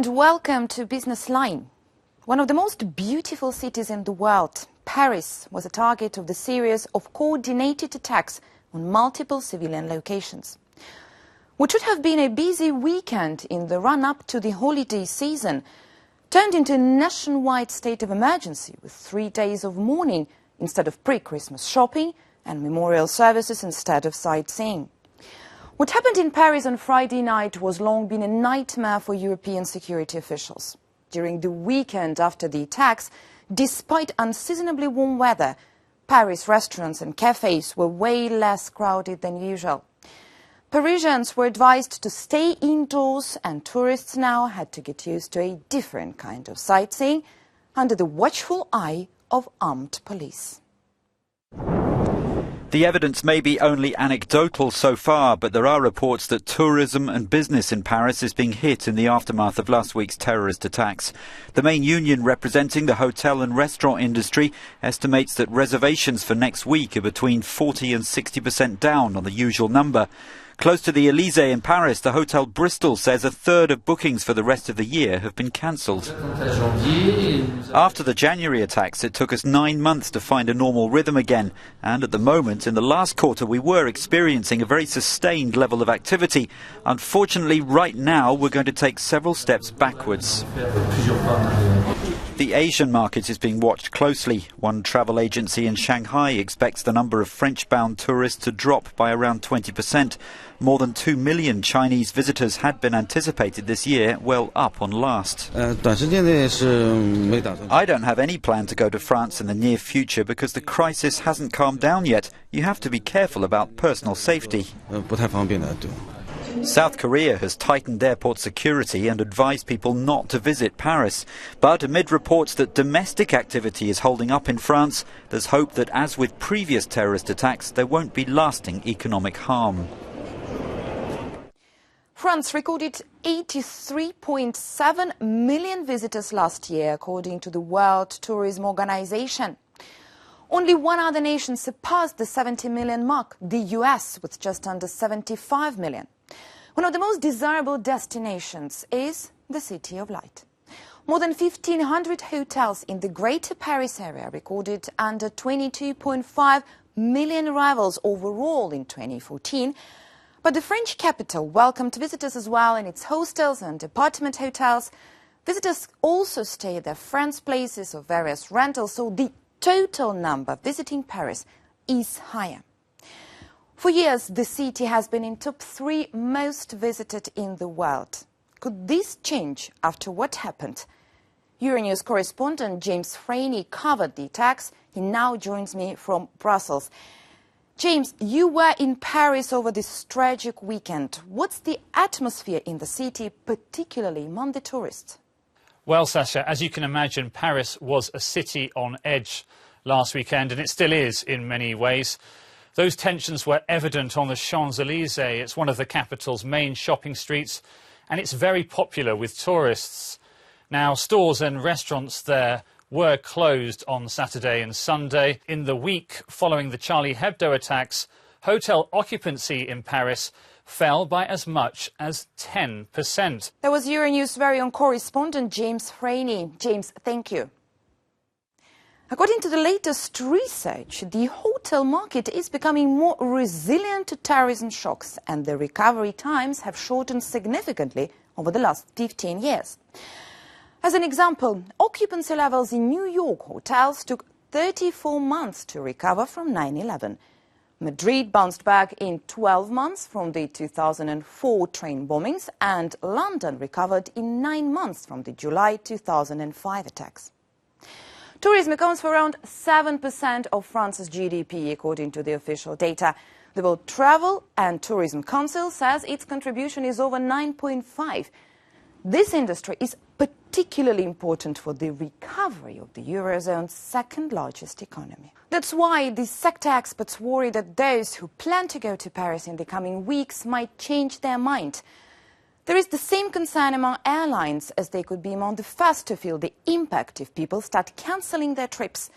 and welcome to Business Line. One of the most beautiful cities in the world, Paris was a target of the series of coordinated attacks on multiple civilian locations. What should have been a busy weekend in the run-up to the holiday season turned into a nationwide state of emergency with 3 days of mourning instead of pre-Christmas shopping and memorial services instead of sightseeing. What happened in Paris on Friday night was long been a nightmare for European security officials. During the weekend after the attacks, despite unseasonably warm weather, Paris restaurants and cafes were way less crowded than usual. Parisians were advised to stay indoors, and tourists now had to get used to a different kind of sightseeing under the watchful eye of armed police. The evidence may be only anecdotal so far, but there are reports that tourism and business in Paris is being hit in the aftermath of last week's terrorist attacks. The main union representing the hotel and restaurant industry estimates that reservations for next week are between 40 and 60% down on the usual number. Close to the Elysée in Paris, the Hotel Bristol says a third of bookings for the rest of the year have been cancelled. After the January attacks, it took us 9 months to find a normal rhythm again. And at the moment, in the last quarter, we were experiencing a very sustained level of activity. Unfortunately, right now, we're going to take several steps backwards. The Asian market is being watched closely. One travel agency in Shanghai expects the number of French-bound tourists to drop by around 20%. More than 2 million Chinese visitors had been anticipated this year, well up on last. I don't have any plan to go to France in the near future because the crisis hasn't calmed down yet. You have to be careful about personal safety. South Korea has tightened airport security and advised people not to visit Paris. But amid reports that domestic activity is holding up in France, there's hope that, as with previous terrorist attacks, there won't be lasting economic harm. France recorded 83.7 million visitors last year, according to the World Tourism Organization. Only one other nation surpassed the 70 million mark, the US, with just under 75 million. One of the most desirable destinations is the City of Light. More than 1,500 hotels in the Greater Paris area recorded under 22.5 million arrivals overall in 2014. But the French capital welcomed visitors as well in its hostels and apartment hotels. Visitors also stay at their friends' places or various rentals, so the total number visiting Paris is higher. For years, the city has been in top 3 most visited in the world. Could this change after what happened? Euronews correspondent James Franey covered the attacks. He now joins me from Brussels. James, you were in Paris over this tragic weekend. What's the atmosphere in the city, particularly among the tourists? Well, Sasha, as you can imagine, Paris was a city on edge last weekend, and it still is in many ways. Those tensions were evident on the Champs-Élysées. It's one of the capital's main shopping streets, and it's very popular with tourists. Now, stores and restaurants there were closed on Saturday and Sunday. In the week following the Charlie Hebdo attacks, hotel occupancy in Paris fell by as much as 10%. That was Euronews' very own correspondent James Franey. James, thank you. According to the latest research, the hotel market is becoming more resilient to terrorism shocks, and the recovery times have shortened significantly over the last 15 years. As an example, occupancy levels in New York hotels took 34 months to recover from 9/11. Madrid bounced back in 12 months from the 2004 train bombings, and London recovered in 9 months from the July 2005 attacks. Tourism accounts for around 7% of France's GDP, according to the official data. The World Travel and Tourism Council says its contribution is over 9.5. This industry is particularly important for the recovery of the Eurozone's second largest economy. That's why the sector experts worry that those who plan to go to Paris in the coming weeks might change their mind. There is the same concern among airlines, as they could be among the first to feel the impact if people start cancelling their trips.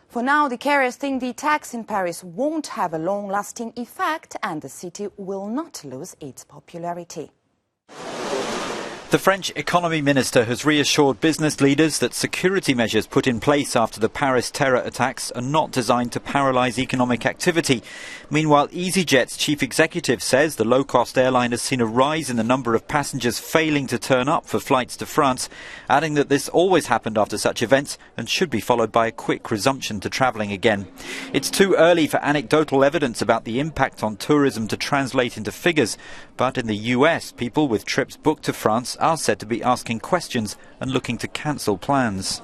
For now, the carriers think the attacks in Paris won't have a long-lasting effect and the city will not lose its popularity. The French economy minister has reassured business leaders that security measures put in place after the Paris terror attacks are not designed to paralyse economic activity. Meanwhile, EasyJet's chief executive says the low-cost airline has seen a rise in the number of passengers failing to turn up for flights to France, adding that this always happened after such events and should be followed by a quick resumption to travelling again. It's too early for anecdotal evidence about the impact on tourism to translate into figures, but in the US, people with trips booked to France are said to be asking questions and looking to cancel plans.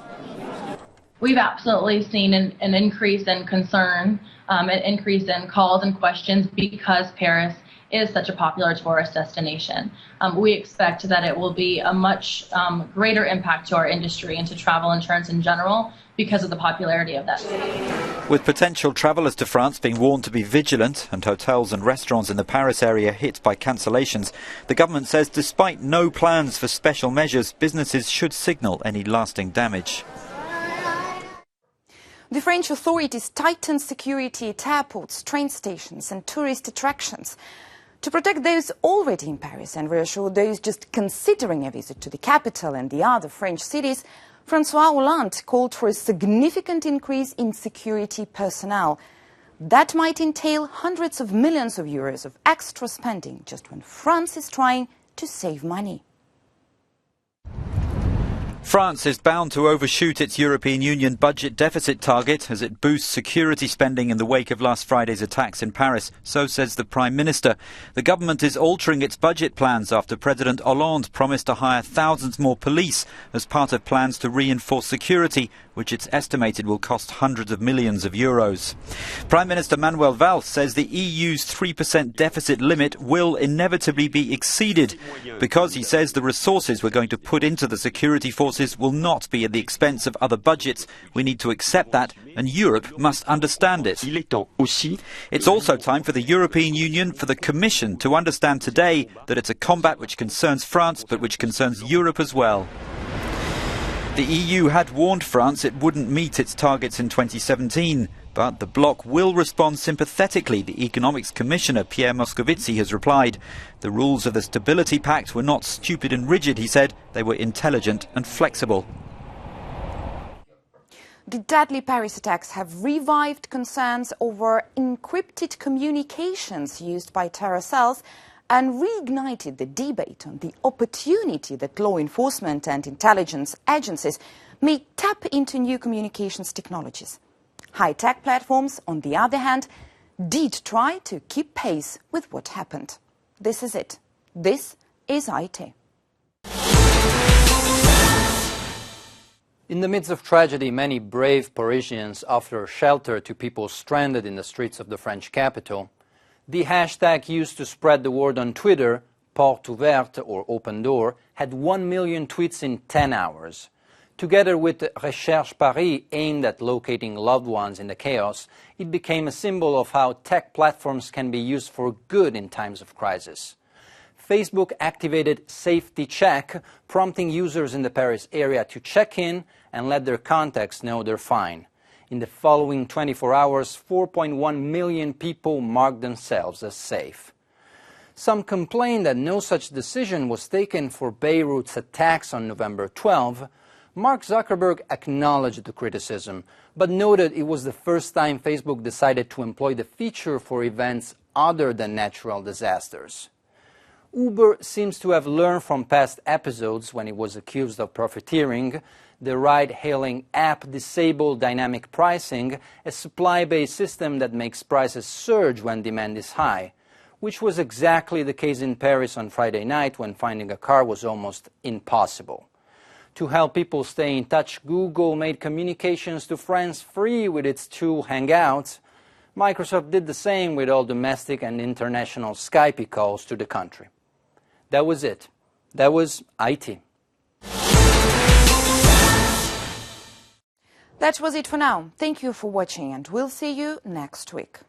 We've absolutely seen an increase in concern, an increase in calls and questions because Paris is such a popular tourist destination. We expect that it will be a much greater impact to our industry and to travel insurance in general because of the popularity of that city. With potential travellers to France being warned to be vigilant and hotels and restaurants in the Paris area hit by cancellations, the government says despite no plans for special measures, businesses should signal any lasting damage. The French authorities tightened security at airports, train stations and tourist attractions. To protect those already in Paris and reassure those just considering a visit to the capital and the other French cities, François Hollande called for a significant increase in security personnel. That might entail hundreds of millions of euros of extra spending just when France is trying to save money. France is bound to overshoot its European Union budget deficit target as it boosts security spending in the wake of last Friday's attacks in Paris, so says the Prime Minister. The government is altering its budget plans after President Hollande promised to hire thousands more police as part of plans to reinforce security, which it's estimated will cost hundreds of millions of euros. Prime Minister Manuel Valls says the EU's 3% deficit limit will inevitably be exceeded because he says the resources we're going to put into the security forces will not be at the expense of other budgets. We need to accept that, and Europe must understand it. It's also time for the European Union, for the Commission, to understand today that it's a combat which concerns France, but which concerns Europe as well. The EU had warned France it wouldn't meet its targets in 2017. But the bloc will respond sympathetically, the Economics Commissioner Pierre Moscovici has replied. The rules of the Stability Pact were not stupid and rigid, he said. They were intelligent and flexible. The deadly Paris attacks have revived concerns over encrypted communications used by terror cells and reignited the debate on the opportunity that law enforcement and intelligence agencies may tap into new communications technologies. High-tech platforms, on the other hand, did try to keep pace with what happened. This is it. This is IT. In the midst of tragedy, many brave Parisians offer shelter to people stranded in the streets of the French capital. The hashtag used to spread the word on Twitter, Porte Ouverte or Open Door, had 1 million tweets in 10 hours. Together with Recherche Paris aimed at locating loved ones in the chaos, it became a symbol of how tech platforms can be used for good in times of crisis. Facebook activated Safety Check, prompting users in the Paris area to check in and let their contacts know they're fine. In the following 24 hours, 4.1 million people marked themselves as safe. Some complained that no such decision was taken for Beirut's attacks on November 12. Mark Zuckerberg acknowledged the criticism, but noted it was the first time Facebook decided to employ the feature for events other than natural disasters. Uber seems to have learned from past episodes when it was accused of profiteering. The ride-hailing app disabled dynamic pricing, a supply-based system that makes prices surge when demand is high, which was exactly the case in Paris on Friday night when finding a car was almost impossible. To help people stay in touch, Google made communications to friends free with its tool Hangouts. Microsoft did the same with all domestic and international Skype calls to the country. That was it. That was IT. That was it for now. Thank you for watching, and we'll see you next week.